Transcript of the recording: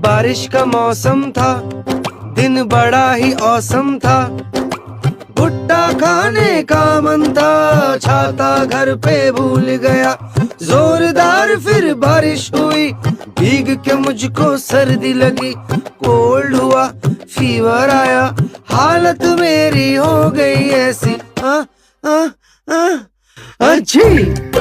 बारिश का मौसम था, दिन बड़ा ही औसम था। भुट्टा खाने का मन था, छाता घर पे भूल गया। जोरदार फिर बारिश हुई, भीग के मुझको सर्दी लगी। कोल्ड हुआ, फीवर आया, हालत मेरी हो गई ऐसी। अच्छी